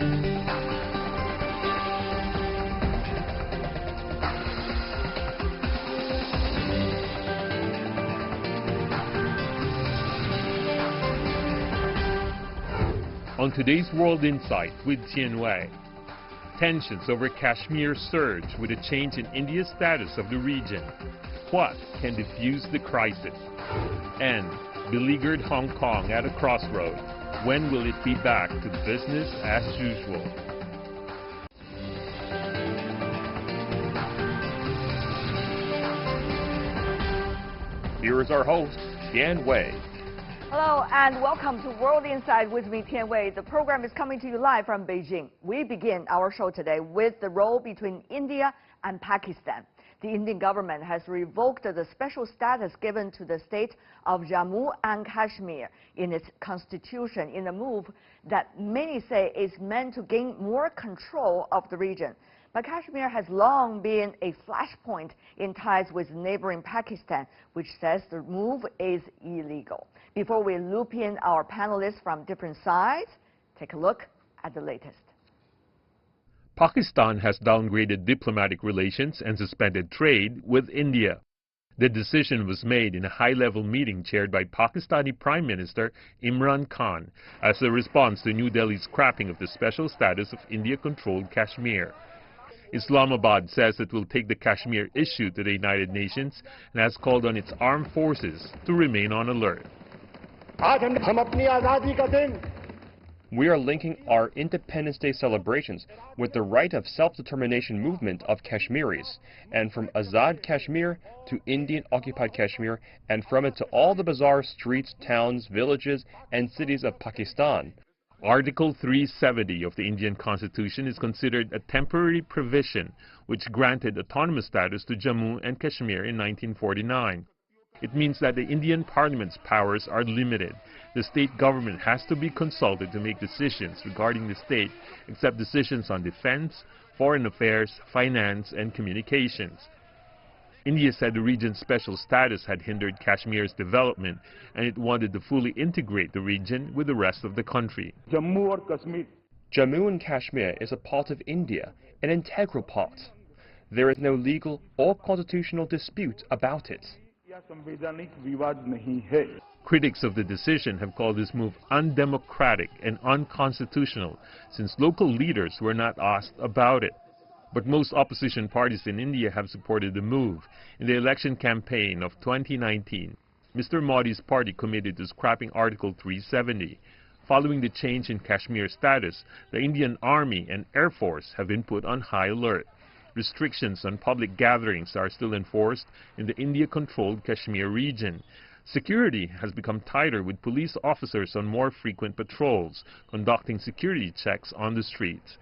On today's World Insight with Tian Wei, tensions over Kashmir surge with a change in India's status of the region. What can defuse the crisis? And beleaguered Hong Kong at a crossroad. When will it be back to business as usual? Here is our host, Tian Wei. Hello and welcome to World Insight with me, Tian Wei. The program is coming to you live from Beijing. We begin our show today with the role between India and Pakistan. The Indian government has revoked the special status given to the state of Jammu and Kashmir in its constitution in a move that many say is meant to gain more control of the region. But Kashmir has long been a flashpoint in ties with neighboring Pakistan, which says the move is illegal. Before we loop in our panelists from different sides, take a look at the latest. Pakistan has downgraded diplomatic relations and suspended trade with India. The decision was made in a high-level meeting chaired by Pakistani Prime Minister Imran Khan as a response to New Delhi's scrapping of the special status of India-controlled Kashmir. Islamabad says it will take the Kashmir issue to the United Nations and has called on its armed forces to remain on alert. We are linking our Independence Day celebrations with the right of self-determination movement of Kashmiris, and from Azad Kashmir to Indian-occupied Kashmir, and from it to all the bizarre streets, towns, villages, and cities of Pakistan. Article 370 of the Indian Constitution is considered a temporary provision which granted autonomous status to Jammu and Kashmir in 1949. It means that the Indian Parliament's powers are limited. The state government has to be consulted to make decisions regarding the state, except decisions on defense, foreign affairs, finance, and communications. India said the region's special status had hindered Kashmir's development, and it wanted to fully integrate the region with the rest of the country. Jammu and Kashmir is a part of India, an integral part. There is no legal or constitutional dispute about it. Critics of the decision have called this move undemocratic and unconstitutional, since local leaders were not asked about it. But most opposition parties in India have supported the move. In the election campaign of 2019, Mr. Modi's party committed to scrapping Article 370. Following the change in Kashmir status, the Indian Army and Air Force have been put on high alert. Restrictions on public gatherings are still enforced in the India-controlled Kashmir region. Security has become tighter, with police officers on more frequent patrols, conducting security checks on the streets.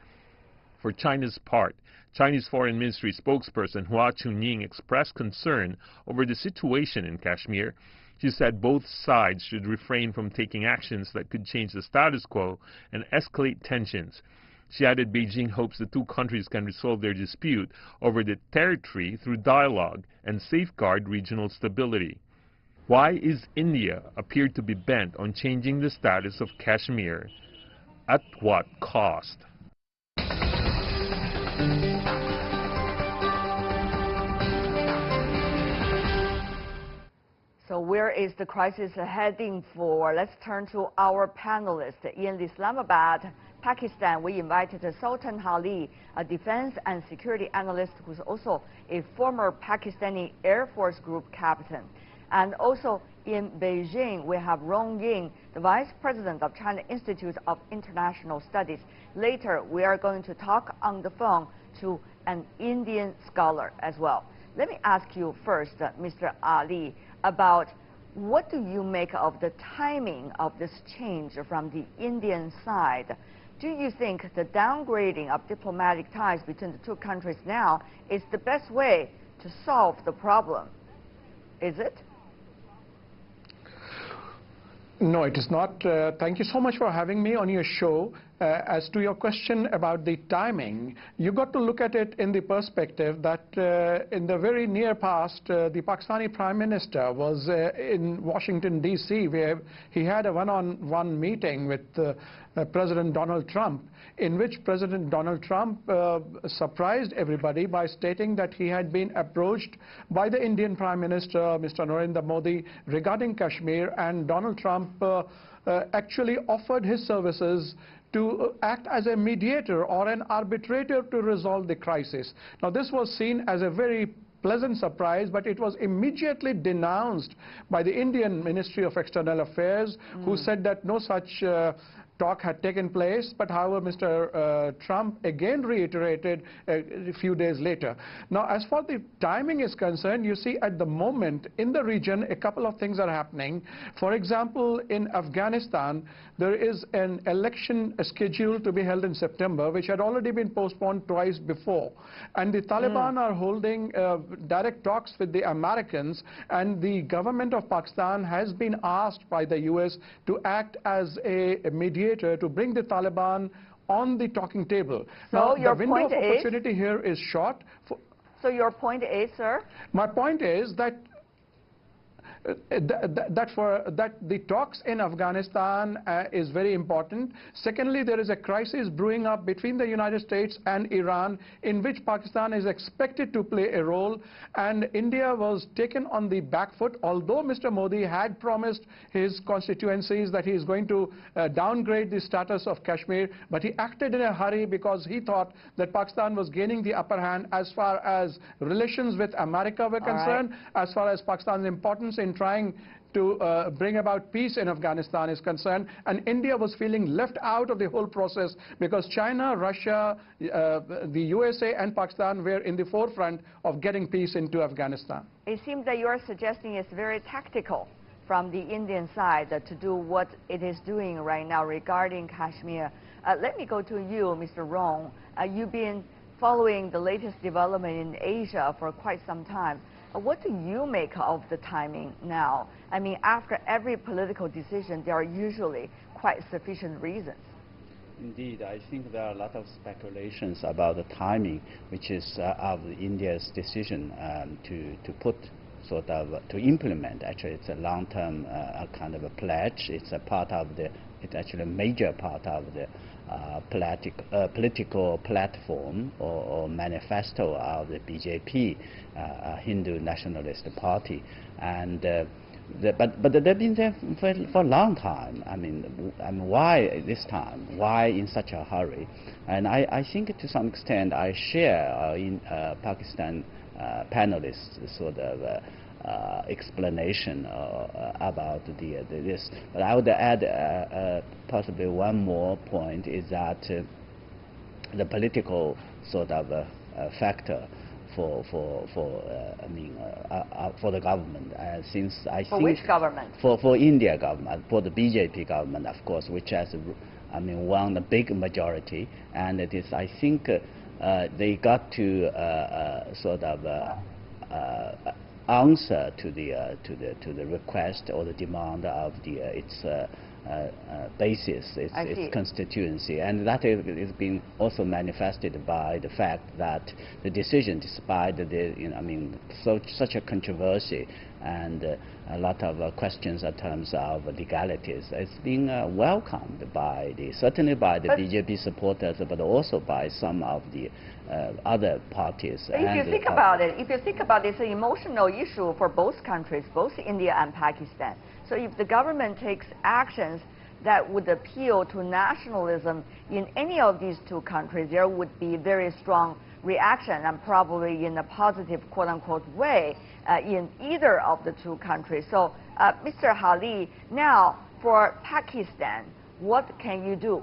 For China's part, Chinese Foreign Ministry spokesperson Hua Chunying expressed concern over the situation in Kashmir. She said both sides should refrain from taking actions that could change the status quo and escalate tensions. She added Beijing hopes the two countries can resolve their dispute over the territory through dialogue and safeguard regional stability. Why is India appeared to be bent on changing the status of Kashmir? At what cost? So where is the crisis heading for? Let's turn to our panelists. In Islamabad, Pakistan, we invited Sultan Ali, a defense and security analyst who's also a former Pakistani Air Force Group captain. And also in Beijing, we have Rong Ying, the Vice President of China Institute of International Studies. Later, we are going to talk on the phone to an Indian scholar as well. Let me ask you first, Mr. Ali, about what do you make of the timing of this change from the Indian side? Do you think the downgrading of diplomatic ties between the two countries now is the best way to solve the problem? Is it? No, it is not. Thank you so much for having me on your show. As to your question about the timing, you got to look at it in the perspective that in the very near past, the Pakistani Prime Minister was in Washington, D.C., where he had a one-on-one meeting with President Donald Trump, in which President Donald Trump surprised everybody by stating that he had been approached by the Indian Prime Minister, Mr. Narendra Modi, regarding Kashmir, and Donald Trump actually offered his services to act as a mediator or an arbitrator to resolve the crisis. Now, this was seen as a very pleasant surprise, but it was immediately denounced by the Indian Ministry of External Affairs, who said that no such talk had taken place. But however, Mr. Trump again reiterated a few days later. Now, as far as the timing is concerned, you see at the moment in the region a couple of things are happening. For example, in Afghanistan, there is an election scheduled to be held in September, which had already been postponed twice before. And the Taliban are holding direct talks with the Americans, and the government of Pakistan has been asked by the US to act as a mediator to bring the Taliban on the talking table. So now, your the window point of opportunity here is short. So your point is, sir? My point is that that the talks in Afghanistan is very important. Secondly, there is a crisis brewing up between the United States and Iran, in which Pakistan is expected to play a role, and India was taken on the back foot. Although Mr. Modi had promised his constituencies that he is going to downgrade the status of Kashmir, but he acted in a hurry because he thought that Pakistan was gaining the upper hand as far as relations with America were concerned, as far as Pakistan's importance in trying to bring about peace in Afghanistan is concerned, and India was feeling left out of the whole process because China, Russia, the USA and Pakistan were in the forefront of getting peace into Afghanistan. It seems that you are suggesting it's very tactical from the Indian side to do what it is doing right now regarding Kashmir. Let me go to you, Mr. Rong. You've been following the latest development in Asia for quite some time. What do you make of the timing now? I mean, after every political decision, there are usually quite sufficient reasons. Indeed, I think there are a lot of speculations about the timing, which is of India's decision to put sort of to implement. Actually, it's a long-term kind of a pledge. It's a part of the. It's actually a major part of the political platform or manifesto of the BJP, Hindu Nationalist Party, and but they've been there for a long time. I mean, why this time? Why in such a hurry? And I think to some extent I share in Pakistan panelists sort of explanation about this. But I would add possibly one more point is that the political sort of factor for the government, since I for think which government? For India government, for the BJP government, of course, which has won a big majority, and it is I think they got to sort of answer to the request or the demand of its basis, its constituency, and that is being also manifested by the fact that the decision, despite such a controversy and a lot of questions in terms of legalities, it's being welcomed by certainly by the BJP supporters, but also by some of the other parties. If you think about it, it's an emotional issue for both countries, both India and Pakistan. So if the government takes actions that would appeal to nationalism in any of these two countries, there would be very strong reaction, and probably in a positive quote-unquote way in either of the two countries. So Mr. Hali, now for Pakistan, what can you do?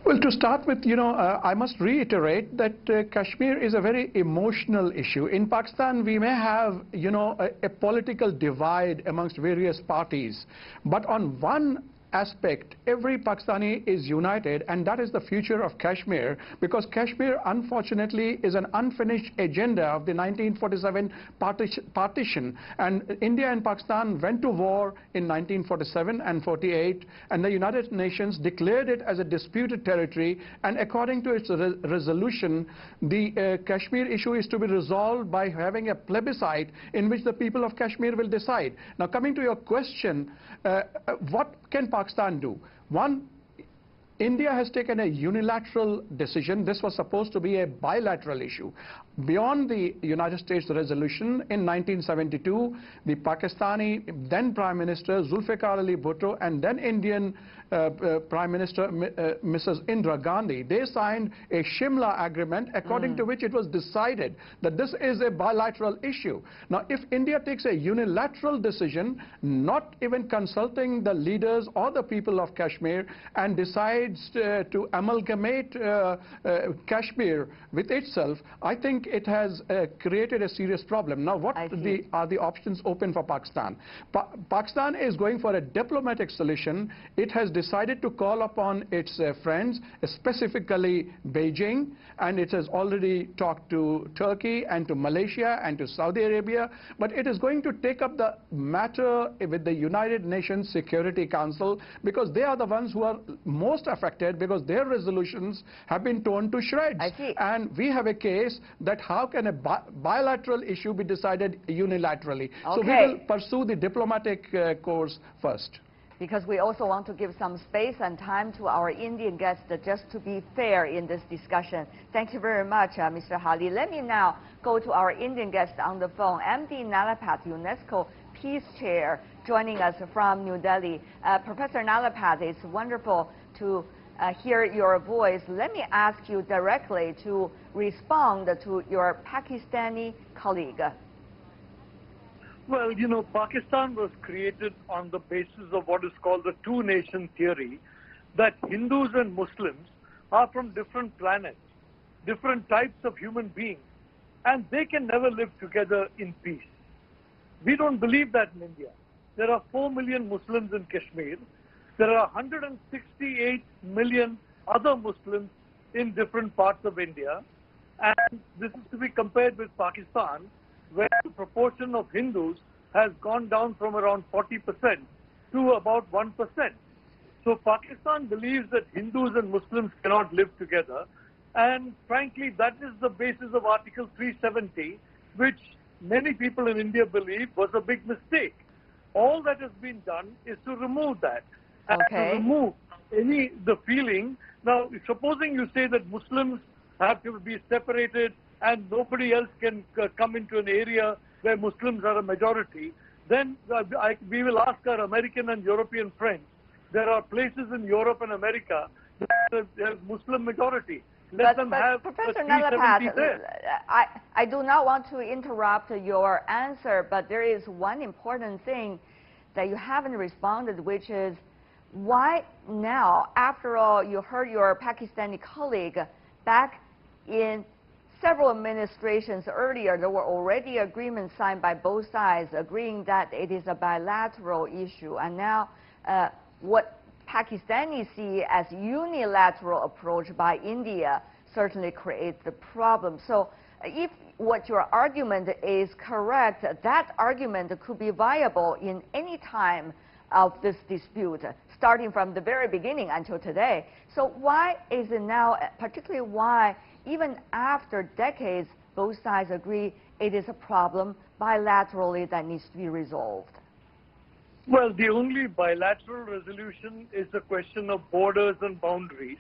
Well, to start with, I must reiterate that Kashmir is a very emotional issue. In Pakistan, we may have, a political divide amongst various parties. But on one aspect, every Pakistani is united, and that is the future of Kashmir, because Kashmir, unfortunately, is an unfinished agenda of the 1947 partition. And India and Pakistan went to war in 1947 and 48, and the United Nations declared it as a disputed territory, and according to its resolution, the Kashmir issue is to be resolved by having a plebiscite in which the people of Kashmir will decide. Now, coming to your question, what can Pakistan do? One, India has taken a unilateral decision. This was supposed to be a bilateral issue. Beyond the United States resolution in 1972, the Pakistani then Prime Minister Zulfikar Ali Bhutto and then Indian Prime Minister Mrs. Indira Gandhi, they signed a Shimla agreement according to which it was decided that this is a bilateral issue. Now, if India takes a unilateral decision, not even consulting the leaders or the people of Kashmir, and decides to amalgamate Kashmir with itself, I think it has created a serious problem. Now, what are the options open for Pakistan? Pakistan is going for a diplomatic solution. It has decided to call upon its friends, specifically Beijing, and it has already talked to Turkey and to Malaysia and to Saudi Arabia, but it is going to take up the matter with the United Nations Security Council, because they are the ones who are most affected, because their resolutions have been torn to shreds. And we have a case that how can a bilateral issue be decided unilaterally? So we will pursue the diplomatic course first, because we also want to give some space and time to our Indian guests just to be fair in this discussion. Thank you very much, Mr. Hali. Let me now go to our Indian guest on the phone, MD Nalapat, UNESCO Peace Chair, joining us from New Delhi. Professor Nalapat, it's wonderful to hear your voice. Let me ask you directly to respond to your Pakistani colleague. Well, you know, Pakistan was created on the basis of what is called the two-nation theory, that Hindus and Muslims are from different planets, different types of human beings, and they can never live together in peace. We don't believe that in India. There are 4 million Muslims in Kashmir. There are 168 million other Muslims in different parts of India, and this is to be compared with Pakistan, where the proportion of Hindus has gone down from around 40% to about 1%. So Pakistan believes that Hindus and Muslims cannot live together, and frankly that is the basis of Article 370, which many people in India believe was a big mistake. All that has been done is to remove that, and to remove the feeling. Now, supposing you say that Muslims have to be separated and nobody else can come into an area where Muslims are a majority, then we will ask our American and European friends. There are places in Europe and America where there's Muslim majority. Let them have Professor Nalapat, I do not want to interrupt your answer, but there is one important thing that you haven't responded, which is why now, after all, you heard your Pakistani colleague back in several administrations earlier, there were already agreements signed by both sides agreeing that it is a bilateral issue. And now what Pakistanis see as unilateral approach by India certainly creates the problem. So if what your argument is correct, that argument could be viable in any time of this dispute, starting from the very beginning until today. So why is it now, particularly why, even after decades, both sides agree it is a problem bilaterally that needs to be resolved? Well, the only bilateral resolution is the question of borders and boundaries.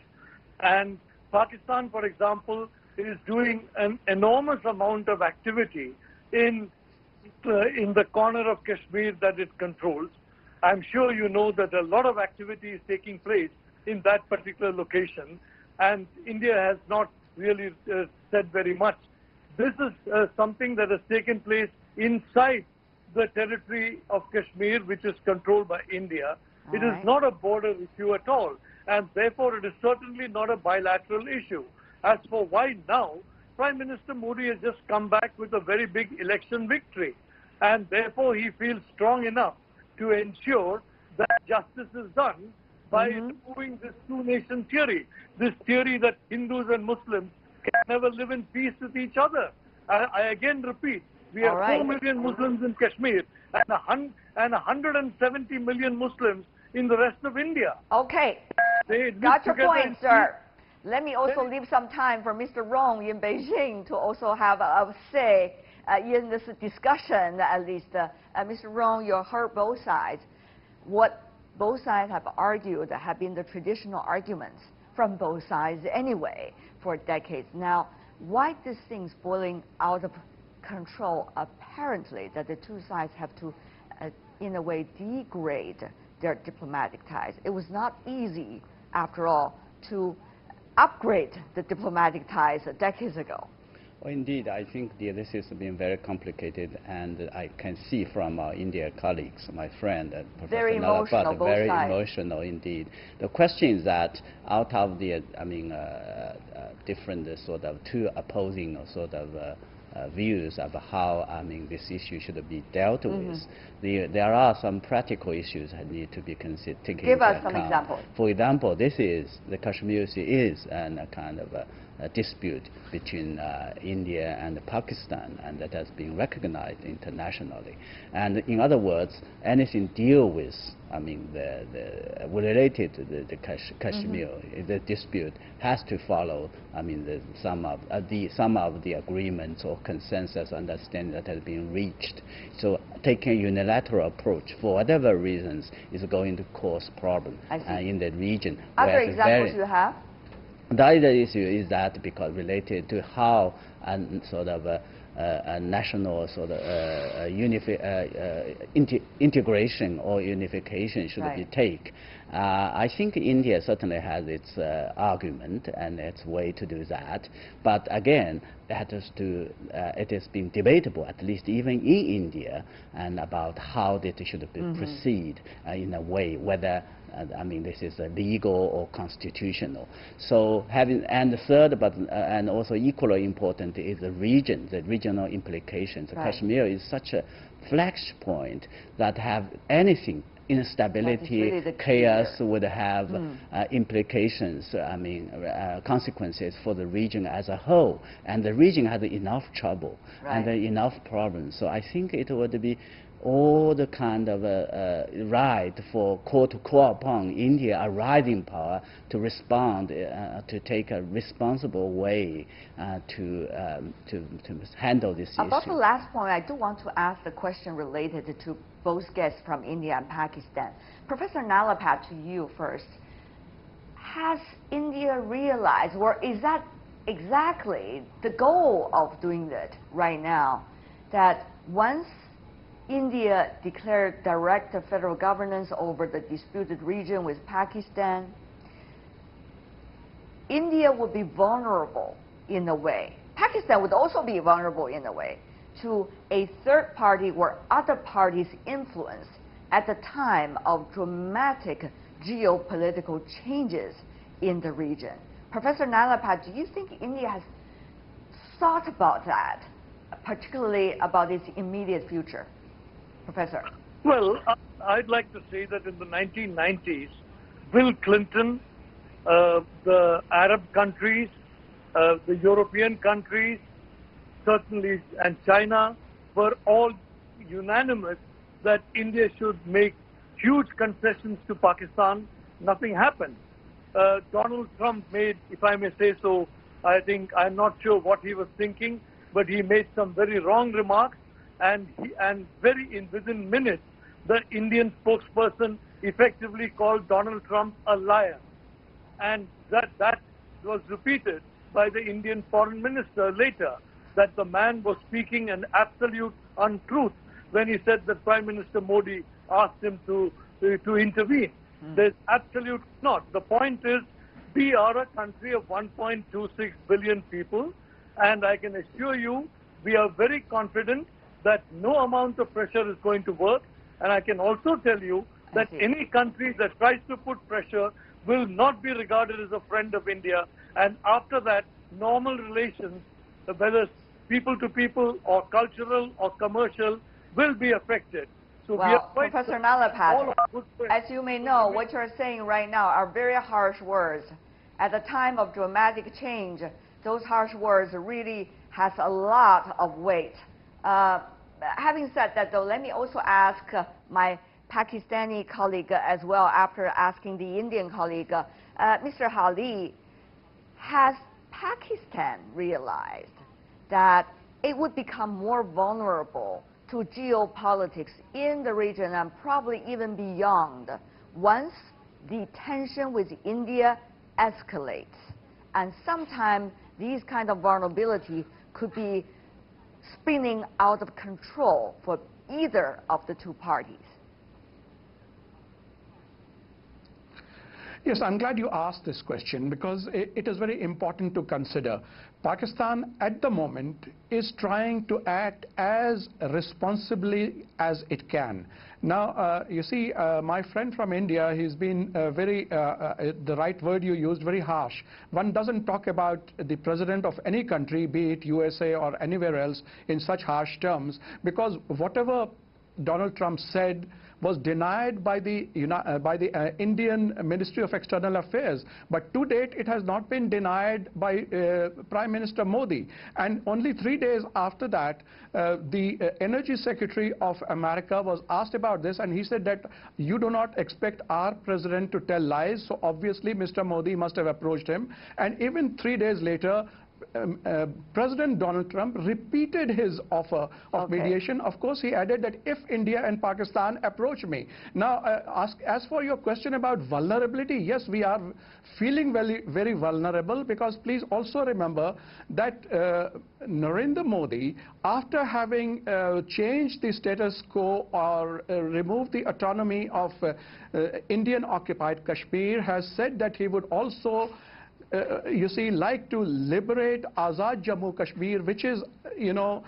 And Pakistan, for example, is doing an enormous amount of activity in the corner of Kashmir that it controls. I'm sure you know that a lot of activity is taking place in that particular location, and India has not really said very much. This is something that has taken place inside the territory of Kashmir, which is controlled by India. It is not a border issue at all, and therefore it is certainly not a bilateral issue. As for why now, Prime Minister Modi has just come back with a very big election victory, and therefore he feels strong enough to ensure that justice is done by removing this two-nation theory, this theory that Hindus and Muslims can never live in peace with each other. I again repeat, we have 4 million Muslims in Kashmir and 170 million Muslims in the rest of India. Okay, got your point, sir. Let me also leave some time for Mr. Rong in Beijing to also have a say in this discussion, at least. Mr. Rong, you heard both sides. What both sides have argued have been the traditional arguments from both sides anyway for decades now. Why this thing's boiling out of control, apparently, that the two sides have to, in a way, degrade their diplomatic ties. It was not easy, after all, to upgrade the diplomatic ties decades ago. Well, indeed, I think this has been very complicated, and I can see from our India colleagues, my friend, Professor Nalapat, very emotional indeed. The question is that out of the, different sort of two opposing sort of views of how this issue should be dealt with. There are some practical issues that need to be taken into account. Give us some examples. For example, the Kashmir issue is a kind of a dispute between India and Pakistan, and that has been recognized internationally. And in other words, anything deal with related to the Kashmir, the dispute has to follow some of the agreements or consensus understanding that has been reached. So taking a unilateral approach for whatever reasons is going to cause problems in the region. Other examples you have? The other issue is that because related to how sort of a national sort of integration or unification should be taken. I think India certainly has its argument and its way to do that, but again, it has been debatable, at least even in India, and about how it should proceed in a way, whether this is legal or constitutional. So and the third, and also equally important, is the regional implications. Kashmir is such a flagship point that have anything. Instability, really chaos would have implications, consequences for the region as a whole. And the region has enough trouble and enough problems. So I think it would be all the kind of right for to call upon India, a rising power, to respond, to take a responsible way to handle this issue. About the last point, I do want to ask the question related to both guests from India and Pakistan. Professor Nalapat, to you first. Has India realized, or is that exactly the goal of doing that right now, that once India declared direct federal governance over the disputed region with Pakistan, India would be vulnerable in a way. Pakistan would also be vulnerable in a way to a third party or other parties' influence at the time of dramatic geopolitical changes in the region. Professor Nalapat, do you think India has thought about that, particularly about its immediate future? Professor. Well, I'd like to say that in the 1990s, Bill Clinton, the Arab countries, the European countries, certainly, and China were all unanimous that India should make huge concessions to Pakistan. Nothing happened. Donald Trump made, if I may say so, I think, I'm not sure what he was thinking, but he made some very wrong remarks, and within minutes, the Indian spokesperson effectively called Donald Trump a liar. And that was repeated by the Indian foreign minister later, that the man was speaking an absolute untruth when he said that Prime Minister Modi asked him to intervene. There's absolutely not. The point is, we are a country of 1.26 billion people, and I can assure you, we are very confident that no amount of pressure is going to work. And I can also tell you that any country that tries to put pressure will not be regarded as a friend of India. And after that, normal relations, whether people to people or cultural or commercial, will be affected. So we well, are quite Professor all Nalapat, our good friends. as you may know, what you're saying right now are very harsh words. At the time of dramatic change, those harsh words really has a lot of weight. Having said that, though, let me also ask my Pakistani colleague as well, after asking the Indian colleague, Mr. Hali, has Pakistan realized that it would become more vulnerable to geopolitics in the region and probably even beyond once the tension with India escalates? And sometimes these kind of vulnerability could be spinning out of control for either of the two parties. Yes, I'm glad you asked this question because it is very important to consider. Pakistan at the moment is trying to act as responsibly as it can. Now, you see, my friend from India, he's been the right word you used, very harsh. One doesn't talk about the president of any country, be it USA or anywhere else, in such harsh terms, because whatever Donald Trump said was denied by the Indian Ministry of External Affairs. But to date, it has not been denied by Prime Minister Modi. And only 3 days after that, the Energy Secretary of America was asked about this, and he said that you do not expect our president to tell lies, so obviously Mr. Modi must have approached him. And even 3 days later, President Donald Trump repeated his offer of mediation. Of course, he added that if India and Pakistan approach me. Now, as for your question about vulnerability, yes, we are feeling very, very vulnerable, because please also remember that Narendra Modi, after having changed the status quo or removed the autonomy of Indian-occupied Kashmir, has said that he would also you see, like to liberate Azad Jammu Kashmir, which is, you know,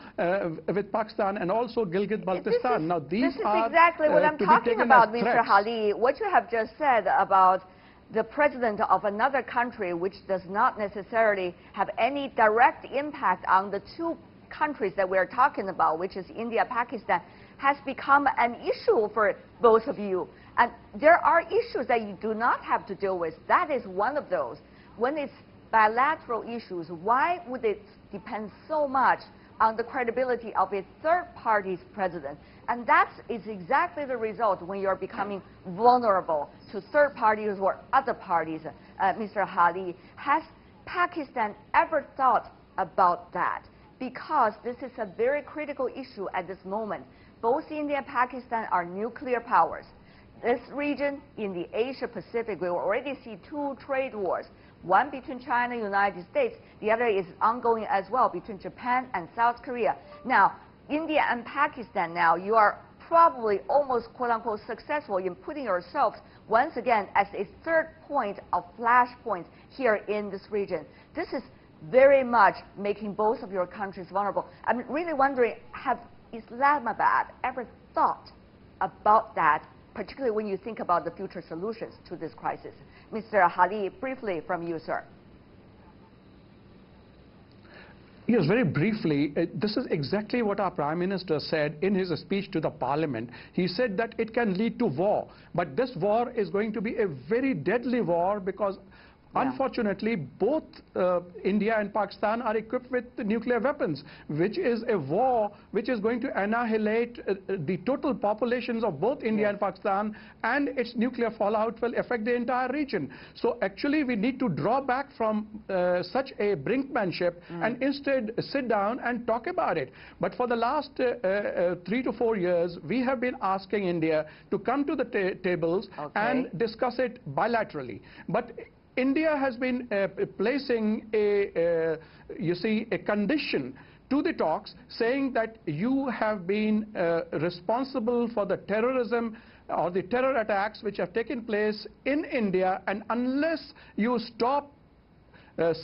with Pakistan, and also Gilgit-Baltistan. Now, these are exactly what I'm talking about, Mr. Hali. What you have just said about the president of another country, which does not necessarily have any direct impact on the two countries that we're talking about, which is India, Pakistan, has become an issue for both of you. And there are issues that you do not have to deal with. That is one of those. When it's bilateral issues, why would it depend so much on the credibility of a third party's president? And that is exactly the result when you're becoming vulnerable to third parties or other parties, Mr. Hali. Has Pakistan ever thought about that? Because this is a very critical issue at this moment. Both India and Pakistan are nuclear powers. This region in the Asia-Pacific, we already see two trade wars. One between China and the United States. The other is ongoing as well between Japan and South Korea. Now, India and Pakistan now, you are probably almost quote-unquote successful in putting yourselves once again as a third point of flashpoint here in this region. This is very much making both of your countries vulnerable. I'm really wondering, have Islamabad ever thought about that, particularly when you think about the future solutions to this crisis? Mr. Hali, briefly from you, sir. Yes, very briefly, this is exactly what our Prime Minister said in his speech to the Parliament. He said that it can lead to war, but this war is going to be a very deadly war, because unfortunately, both India and Pakistan are equipped with nuclear weapons, which is a war which is going to annihilate the total populations of both India and Pakistan, and its nuclear fallout will affect the entire region. So actually, we need to draw back from such a brinkmanship and instead sit down and talk about it. But for the last 3 to 4 years, we have been asking India to come to the tables and discuss it bilaterally. But India has been placing a condition to the talks, saying that you have been responsible for the terrorism or the terror attacks which have taken place in India, and unless you stop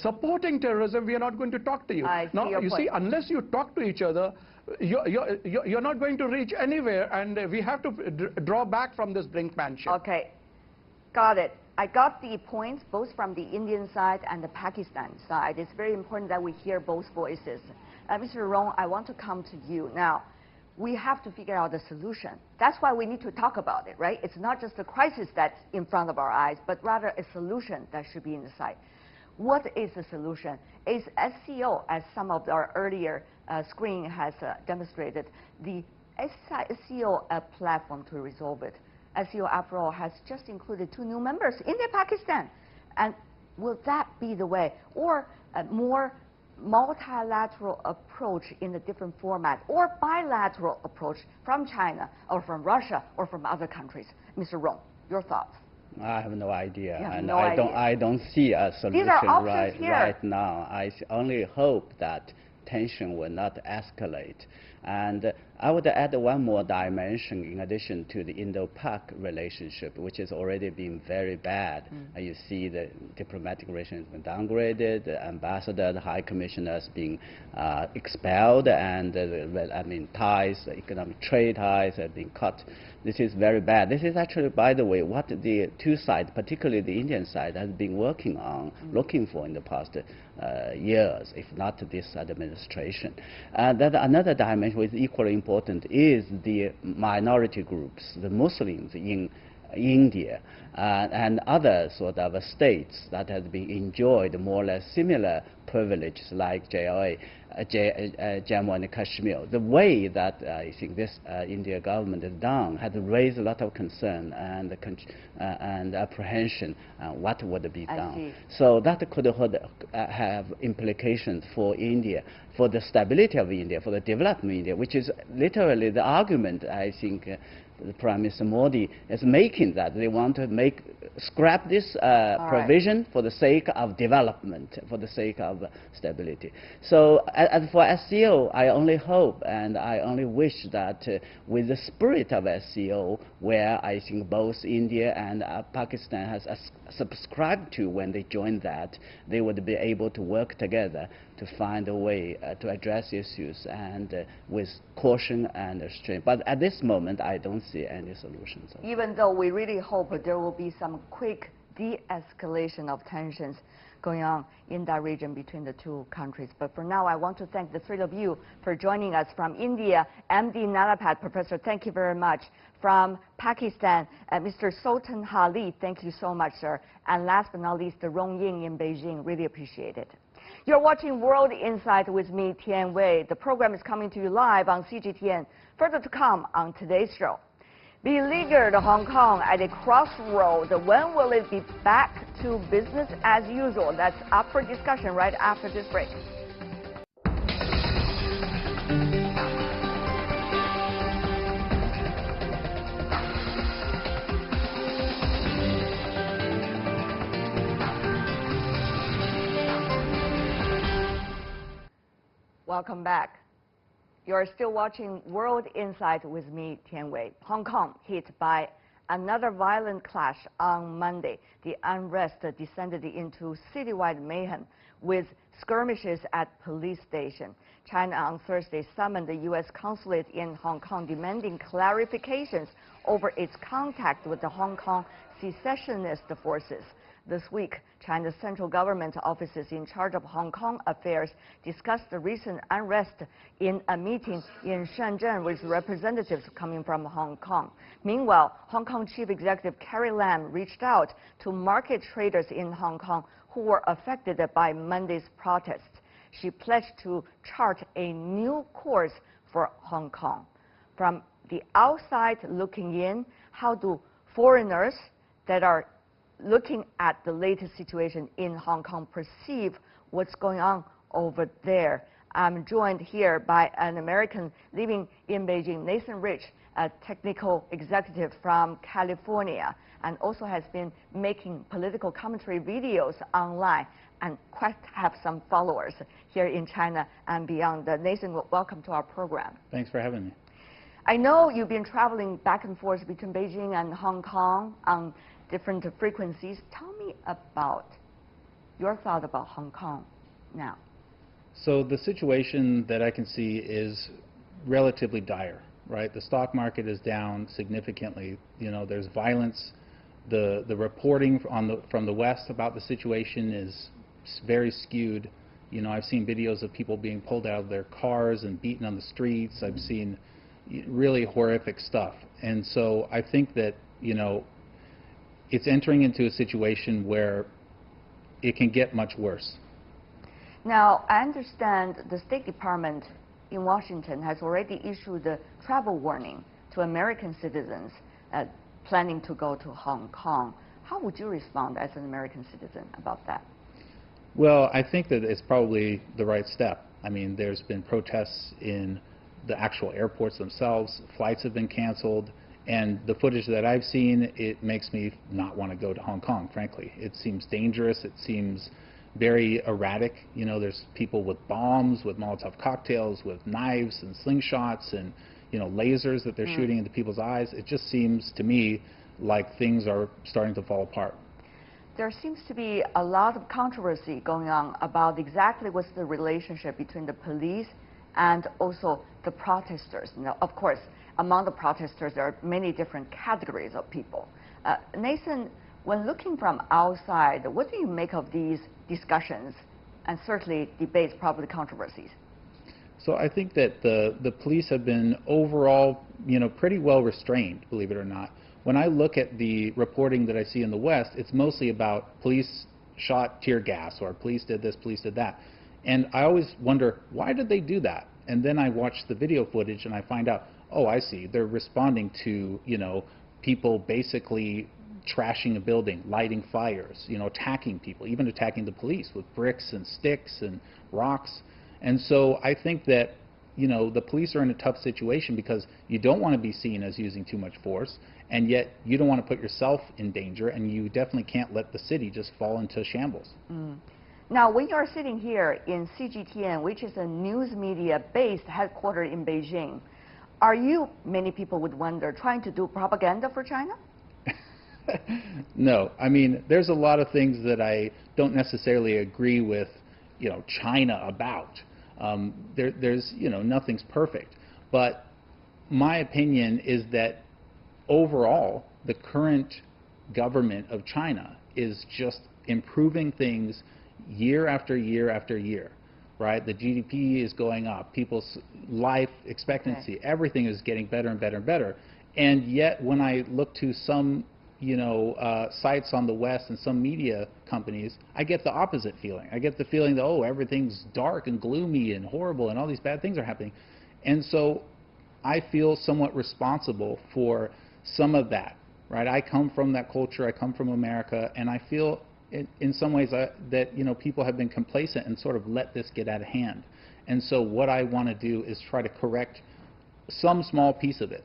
supporting terrorism, we are not going to talk to you. Now, you see, unless you talk to each other, you're not going to reach anywhere, and we have to draw back from this brinkmanship. Okay, got it. I got the points both from the Indian side and the Pakistan side. It's very important that we hear both voices. Mr. Rong, I want to come to you. Now, we have to figure out the solution. That's why we need to talk about it, right? It's not just a crisis that's in front of our eyes, but rather a solution that should be in the sight. What is the solution? Is SCO, as some of our earlier screen has demonstrated, the SCO a platform to resolve it? SCO, after all, has just included 2 new members, India, Pakistan. And will that be the way? Or a more multilateral approach in a different format, or bilateral approach from China, or from Russia, or from other countries? Mr. Rong, your thoughts? I have no idea, and no I don't see a solution right now. I only hope that tension will not escalate. And I would add one more dimension in addition to the Indo-Pak relationship, which has already been very bad. You see the diplomatic relations have been downgraded, the ambassador, the high commissioner has been expelled, and ties, economic trade ties have been cut. This is very bad. This is actually, by the way, what the 2 sides, particularly the Indian side, has been working on, looking for in the past years, if not this administration. Then another dimension which is equally important is the minority groups, the Muslims in India, and other sort of states that have been enjoyed more or less similar privileges like Jammu and Kashmir. The way that I think this India government has done has raised a lot of concern and apprehension what would be done. So that could have implications for India, for the stability of India, for the development of India, which is literally the argument I think the Prime Minister Modi is making, that they want to scrap this provision for the sake of development, for the sake of stability. So as for SCO, I only hope and I only wish that with the spirit of SCO, where I think both India and Pakistan has subscribed to when they joined that, they would be able to work together to find a way to address issues and with caution and restraint. But at this moment, I don't see any solutions. Even though we really hope there will be some quick de-escalation of tensions going on in that region between the 2 countries. But for now, I want to thank the 3 of you for joining us. From India, MD Nalapat, Professor, thank you very much. From Pakistan, Mr. Sultan Ali, thank you so much, sir. And last but not least, Rong Ying in Beijing, really appreciate it. You're watching World Insight with me, Tian Wei. The program is coming to you live on CGTN. Further to come on today's show. Beleaguered Hong Kong at a crossroad. When will it be back to business as usual? That's up for discussion right after this break. Welcome back. You're still watching World Insight with me, Tian Wei. Hong Kong hit by another violent clash on Monday. The unrest descended into citywide mayhem with skirmishes at police station. China on Thursday summoned the U.S. consulate in Hong Kong demanding clarifications over its contact with the Hong Kong secessionist forces. This week, China's central government offices in charge of Hong Kong affairs discussed the recent unrest in a meeting in Shenzhen with representatives coming from Hong Kong. Meanwhile, Hong Kong Chief Executive Carrie Lam reached out to market traders in Hong Kong who were affected by Monday's protests. She pledged to chart a new course for Hong Kong. From the outside looking in, how do foreigners that are looking at the latest situation in Hong Kong perceive what's going on over there? I'm joined here by an American living in Beijing, Nathan Rich, a technical executive from California, and also has been making political commentary videos online and quite have some followers here in China and beyond. Nathan, welcome to our program. Thanks for having me. I know you've been traveling back and forth between Beijing and Hong Kong on different frequencies. Tell me about your thought about Hong Kong now. So the situation that I can see is relatively dire, right? The stock market is down significantly. You know, there's violence. The reporting from the West about the situation is very skewed. You know, I've seen videos of people being pulled out of their cars and beaten on the streets. I've seen really horrific stuff. And so I think that, it's entering into a situation where it can get much worse. Now, I understand the State Department in Washington has already issued a travel warning to American citizens planning to go to Hong Kong. How would you respond as an American citizen about that? Well, I think that it's probably the right step. I mean, there's been protests in the actual airports themselves. Flights have been canceled. And the footage that I've seen, it makes me not want to go to Hong Kong, frankly. It seems dangerous. It seems very erratic. There's people with bombs, with Molotov cocktails, with knives and slingshots and, lasers that they're shooting into people's eyes. It just seems to me like things are starting to fall apart. There seems to be a lot of controversy going on about exactly what's the relationship between the police and also the protesters. Of course, among the protesters, there are many different categories of people. Nathan, when looking from outside, what do you make of these discussions and certainly debates, probably controversies? So I think that the police have been overall, pretty well restrained, believe it or not. When I look at the reporting that I see in the West, it's mostly about police shot tear gas or police did this, police did that. And I always wonder, why did they do that? And then I watch the video footage and I find out, oh, I see, they're responding to, people basically trashing a building, lighting fires, attacking people, even attacking the police with bricks and sticks and rocks. And so I think that, the police are in a tough situation because you don't want to be seen as using too much force, and yet you don't want to put yourself in danger, and you definitely can't let the city just fall into shambles. Now, when you're sitting here in CGTN, which is a news media based headquartered in Beijing, are you, many people would wonder, trying to do propaganda for China? No. I mean, there's a lot of things that I don't necessarily agree with, China about. There's, nothing's perfect. But my opinion is that overall, the current government of China is just improving things year after year after year, right? The GDP is going up, people's life expectancy, everything is getting better and better and better. And yet, when I look to some, sites on the West and some media companies, I get the opposite feeling. I get the feeling that, oh, everything's dark and gloomy and horrible and all these bad things are happening. And so I feel somewhat responsible for some of that, right? I come from that culture, I come from America, and I feel in some ways that people have been complacent and sort of let this get out of hand. And so what I want to do is try to correct some small piece of it.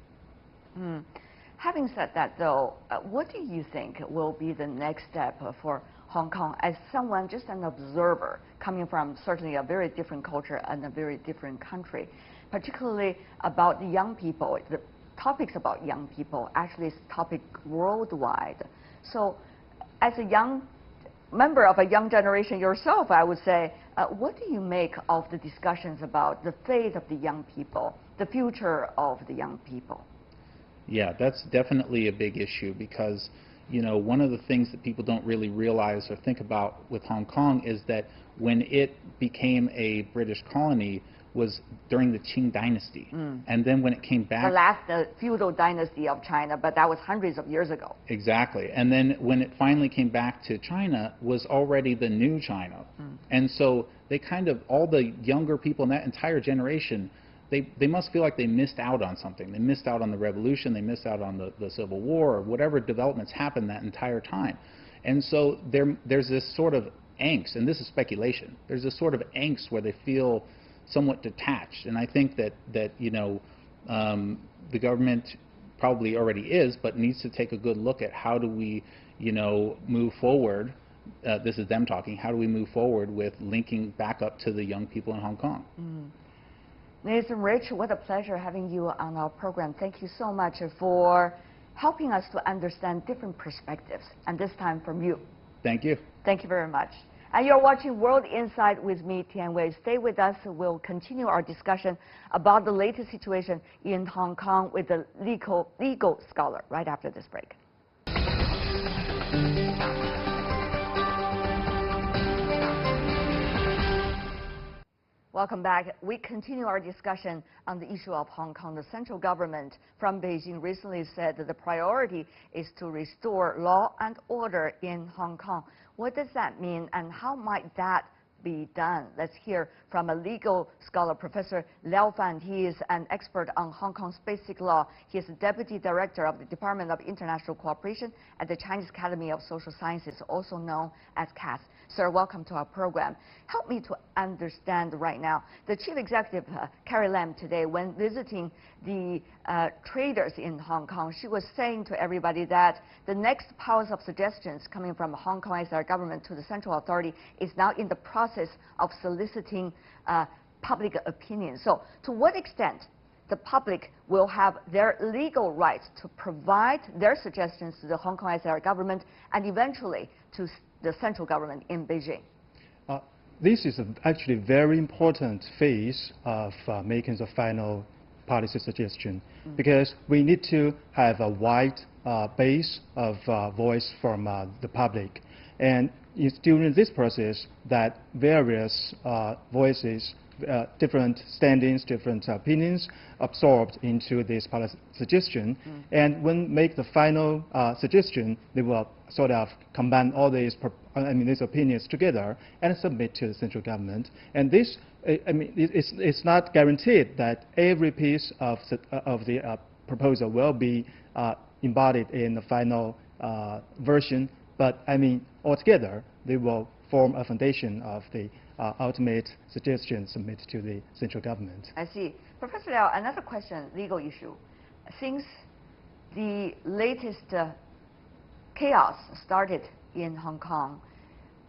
Having said that, though, what do you think will be the next step for Hong Kong as someone, just an observer, coming from certainly a very different culture and a very different country, particularly about the young people? The topics about young people actually is topic worldwide. So as a young member of a young generation yourself, I would say, what do you make of the discussions about the fate of the young people, the future of the young people? Yeah, that's definitely a big issue because, one of the things that people don't really realize or think about with Hong Kong is that when it became a British colony was during the Qing dynasty. And then when it came back... The last feudal dynasty of China, but that was hundreds of years ago. Exactly. And then when it finally came back to China was already the new China. And so they kind of, all the younger people in that entire generation, they must feel like they missed out on something. They missed out on the revolution, they missed out on the Civil War, or whatever developments happened that entire time. And so there's this sort of angst, and this is speculation, there's this sort of angst where they feel somewhat detached. And I think that the government probably already is, but needs to take a good look at how do we, move forward. This is them talking. How do we move forward with linking back up to the young people in Hong Kong? Nathan Rich, what a pleasure having you on our program. Thank you so much for helping us to understand different perspectives, and this time from you. Thank you. Thank you very much. And you're watching World Insight with me, Tian Wei. Stay with us. We'll continue our discussion about the latest situation in Hong Kong with the legal scholar right after this break. Welcome back. We continue our discussion on the issue of Hong Kong. The central government from Beijing recently said that the priority is to restore law and order in Hong Kong. What does that mean, and how might that be done? Let's hear from a legal scholar, Professor Liao Fan. He is an expert on Hong Kong's basic law. He is the Deputy Director of the Department of International Cooperation at the Chinese Academy of Social Sciences, also known as CAS. Sir, welcome to our program. Help me to understand right now. The Chief Executive, Carrie Lam, today, when visiting the traders in Hong Kong, she was saying to everybody that the next powers of suggestions coming from Hong Kong SAR government to the central authority is now in the process of soliciting public opinion. So to what extent the public will have their legal rights to provide their suggestions to the Hong Kong SAR government and eventually to the central government in Beijing? This is actually a very important phase of making the final policy suggestion, because we need to have a wide base of voice from the public. And it's during this process that various voices, different standings, different opinions absorbed into this policy suggestion. And when make the final suggestion, they will sort of combine all these opinions together and submit to the central government. And this, it's not guaranteed that every piece of the proposal will be embodied in the final version, but altogether they will form a foundation of the ultimate suggestions submitted to the central government. I see. Professor Liao, another question, legal issue. Since the latest chaos started in Hong Kong,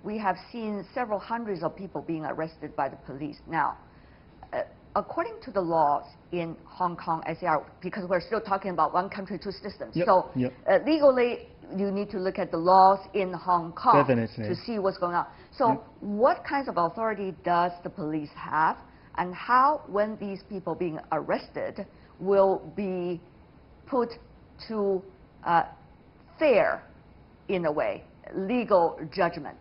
we have seen several hundreds of people being arrested by the police. Now, according to the laws in Hong Kong SAR, because we're still talking about one country, two systems, legally, you need to look at the laws in Hong Kong to see what's going on. So what kinds of authority does the police have, and how, when these people being arrested, will be put to fair, in a way, legal judgment?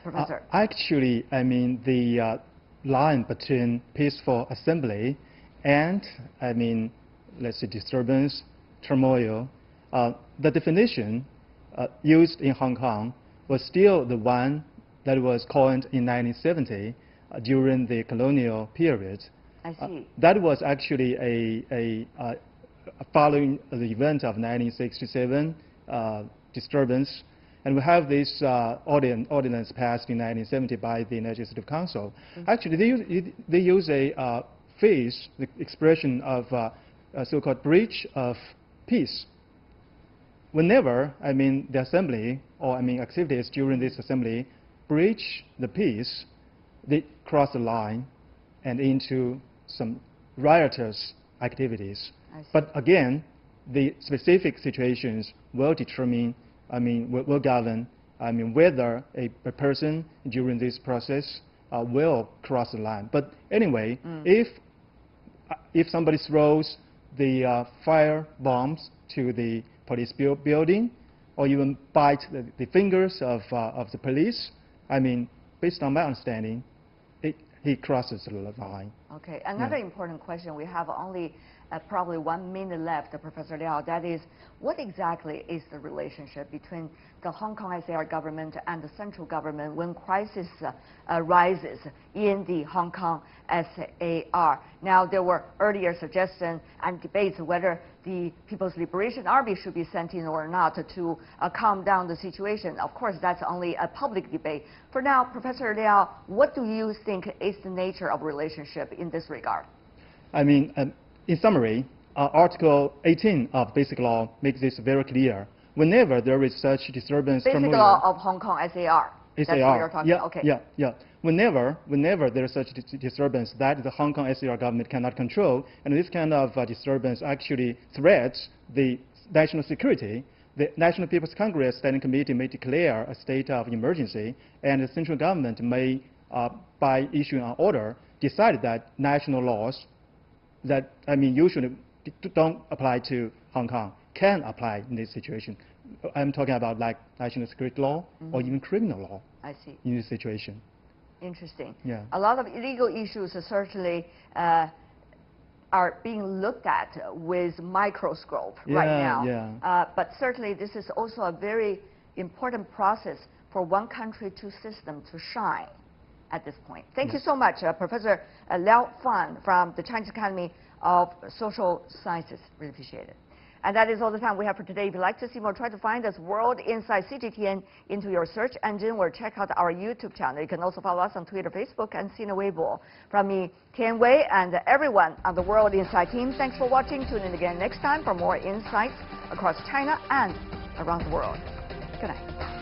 Professor. Actually, the line between peaceful assembly and, let's say, disturbance, turmoil, the definition used in Hong Kong was still the one that was coined in 1970 during the colonial period. I see. That was actually following the event of 1967 disturbance. And we have this ordinance passed in 1970 by the Legislative Council. Actually, they use a phrase, the expression of a so-called breach of peace. Whenever, the assembly or, activities during this assembly breach the peace, they cross the line and into some riotous activities. But again, the specific situations will determine, will govern, whether a person during this process will cross the line. But anyway, if somebody throws the fire bombs to the police building, or even bite the fingers of the police, based on my understanding, he crosses the line. Okay, another important question. We have only probably 1 minute left, Professor Liao. That is, what exactly is the relationship between the Hong Kong SAR government and the central government when crisis arises in the Hong Kong SAR? Now, there were earlier suggestions and debates whether the People's Liberation Army should be sent in or not to calm down the situation. Of course, that's only a public debate. For now, Professor Liao, what do you think is the nature of relationship in this regard? In summary, Article 18 of Basic Law makes this very clear. Whenever there is such disturbance, Basic Law of Hong Kong SAR. That's what you're talking about. Okay. Whenever there is such disturbance that the Hong Kong SAR government cannot control, and this kind of disturbance actually threats the national security, the National People's Congress Standing Committee may declare a state of emergency, and the central government may, by issuing an order, decide that national laws that, usually don't apply to Hong Kong, can apply in this situation. I'm talking about like national security law or even criminal law in this situation. Interesting. Yeah. A lot of legal issues are certainly are being looked at with microscope right now. Yeah. But certainly this is also a very important process for one country, two systems to shine at this point. Thank you so much, Professor Liao Fan from the Chinese Academy of Social Sciences. Really appreciate it. And that is all the time we have for today. If you'd like to see more, try to find us World Insight CGTN into your search engine or check out our YouTube channel. You can also follow us on Twitter, Facebook, and Sina Weibo. From me, Tian Wei, and everyone on the World Insight team, thanks for watching. Tune in again next time for more insights across China and around the world. Good night.